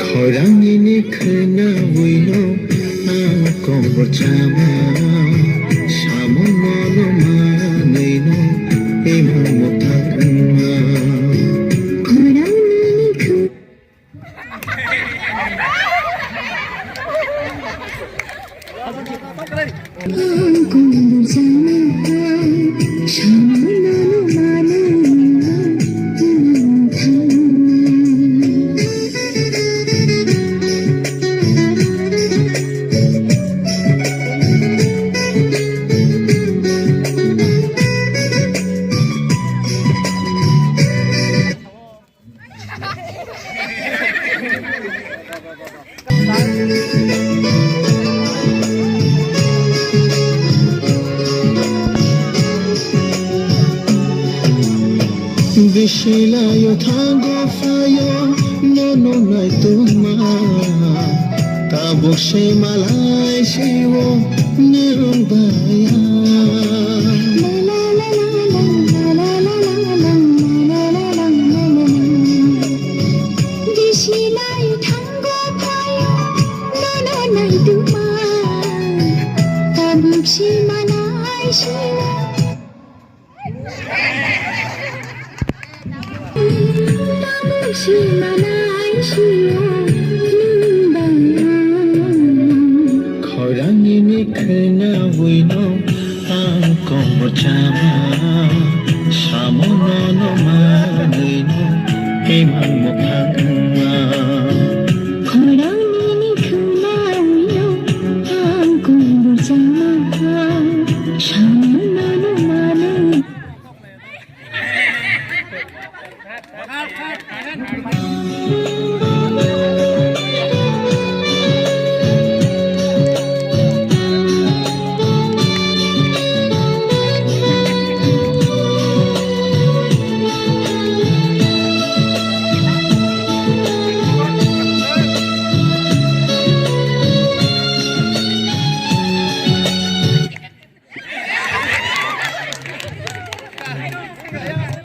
খরাঙিনি খনা বইনো আকম বচামা সামন মানৈনো এমন মথারমা Bishilayo tango fayo nono nai tuma tabok she malai shiwo nirung baya Bishilayo tango fayo nono nai tuma tabok she malai shiwo She